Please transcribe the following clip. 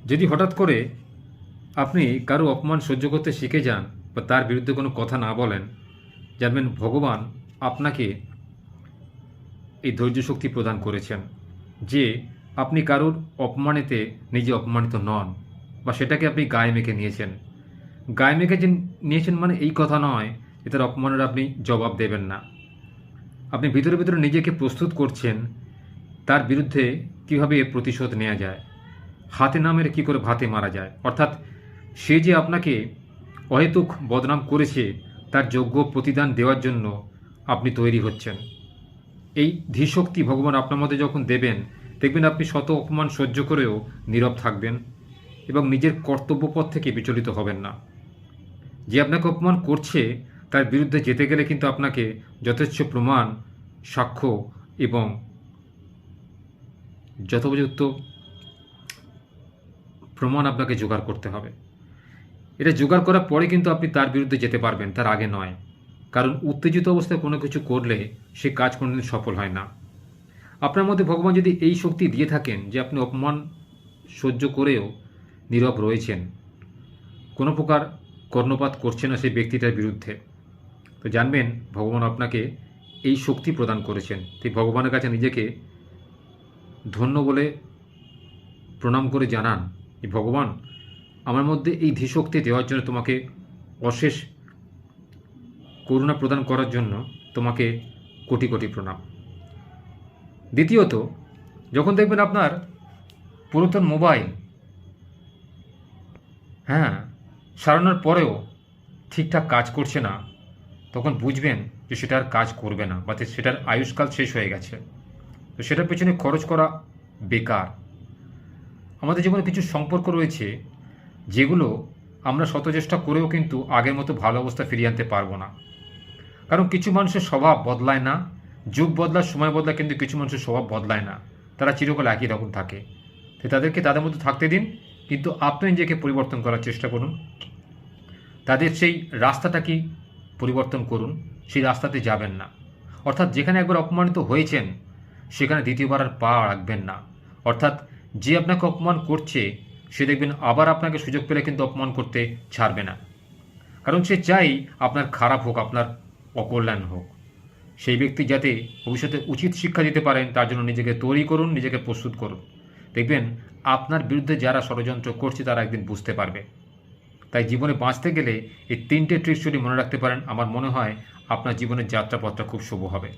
যদি হঠাৎ করে আপনি কারো অপমান সহ্য করতে শিখে যান বা তার বিরুদ্ধে কোনো কথা না বলেন, জানবেন ভগবান আপনাকে এই ধৈর্য শক্তি প্রদান করেছেন যে আপনি কারোর অপমানেতে নিজে অপমানিত নন, বা সেটাকে আপনি গায়ে মেখে নিয়েছেন। গায়ে মেখে যে নিয়েছেন মানে এই কথা নয় যে তার অপমানের আপনি জবাব দেবেন না। আপনি ভিতরে ভিতরে নিজেকে প্রস্তুত করছেন তার বিরুদ্ধে কীভাবে এর প্রতিশোধ নেওয়া যায়, হাতে না মেরে কী করে ভাতে মারা যায়। অর্থাৎ সে যে আপনাকে অহেতুক বদনাম করেছে তার যোগ্য প্রতিদান দেওয়ার জন্য আপনি তৈরি হচ্ছেন। এই ধীশক্তি ভগবান আপনার মধ্যে যখন দেবেন, দেখবেন আপনি শত অপমান সহ্য করেও নীরব থাকবেন এবং নিজের কর্তব্যপথ থেকে বিচলিত হবেন না। যে আপনাকে অপমান করছে তার বিরুদ্ধে যেতে গেলে কিন্তু আপনাকে যথেচ্ছ প্রমাণ, সাক্ষ্য এবং যথোপযুক্ত প্রমাণ আপনাকে জোগাড় করতে হবে। এটা জোগাড় করার পরে কিন্তু আপনি তার বিরুদ্ধে যেতে পারবেন, তার আগে নয়। কারণ উত্তেজিত অবস্থায় কোনো কিছু করলে সে কাজ কোনোদিন সফল হয় না। আপনার মধ্যে ভগবান যদি এই শক্তি দিয়ে থাকেন যে আপনি অপমান সহ্য করেও নীরব রয়েছেন, কোনো প্রকার কর্ণপাত করছে না সেই ব্যক্তিটার বিরুদ্ধে, তো জানবেন ভগবান আপনাকে এই শক্তি প্রদান করেছেন। তাই ভগবানের কাছে নিজেকে ধন্য বলে প্রণাম করে জানান যে ভগবান, আমার মধ্যে এই ধীশক্তি দেওয়ার জন্য তোমাকে অশেষ করুণা প্রদান করার জন্য তোমাকে কোটি কোটি প্রণাম। দ্বিতীয়ত, যখন দেখবেন আপনার পুরাতন মোবাইল সারানোর পরেও ঠিকঠাক কাজ করছে না, তখন বুঝবেন যে সেটা আর কাজ করবে না, বা সেটার আয়ুষ্কাল শেষ হয়ে গেছে। তো সেটার পেছনে খরচ করা বেকার। আমাদের জীবনে কিছু সম্পর্ক রয়েছে যেগুলো আমরা শত চেষ্টা করেও কিন্তু আগের মতো ভালো অবস্থা ফিরিয়ে আনতে পারবো না। কারণ কিছু মানুষের স্বভাব বদলায় না, যুগ বদলায়, সময় বদলায়, কিন্তু কিছু মানুষের স্বভাব বদলায় না, তারা চিরকাল একই রকম থাকে। তো তাদেরকে তাদের মধ্যে থাকতে দিন, কিন্তু আপনি নিজেকে পরিবর্তন করার চেষ্টা করুন। তাদের সেই রাস্তাটা কি পরিবর্তন করুন, সেই রাস্তাতে যাবেন না। অর্থাৎ যেখানে একবার অপমানিত হয়েছেন সেখানে দ্বিতীয়বার আর পা রাখবেন না। অর্থাৎ যে আপনাকে অপমান করছে সে দেখবেন আবার আপনাকে সুযোগ পেলে কিন্তু অপমান করতে ছাড়বে না। কারণ সে চাই আপনার খারাপ হোক, আপনার অকল্যাণ হোক। সেই ব্যক্তি যাতে ভবিষ্যতে উচিত শিক্ষা দিতে পারেন তার জন্য নিজেকে তৈরি করুন, নিজেকে প্রস্তুত করুন। দেখবেন আপনার বিরুদ্ধে যারা ষড়যন্ত্র করছে তারা একদিন বুঝতে পারবে। তাই জীবনে বাঁচতে গেলে এই 3টে ট্রিক্স যদি মনে রাখতে পারেন, আমার মনে হয় আপনার জীবনের যাত্রাপথটা খুব শুভ হবে।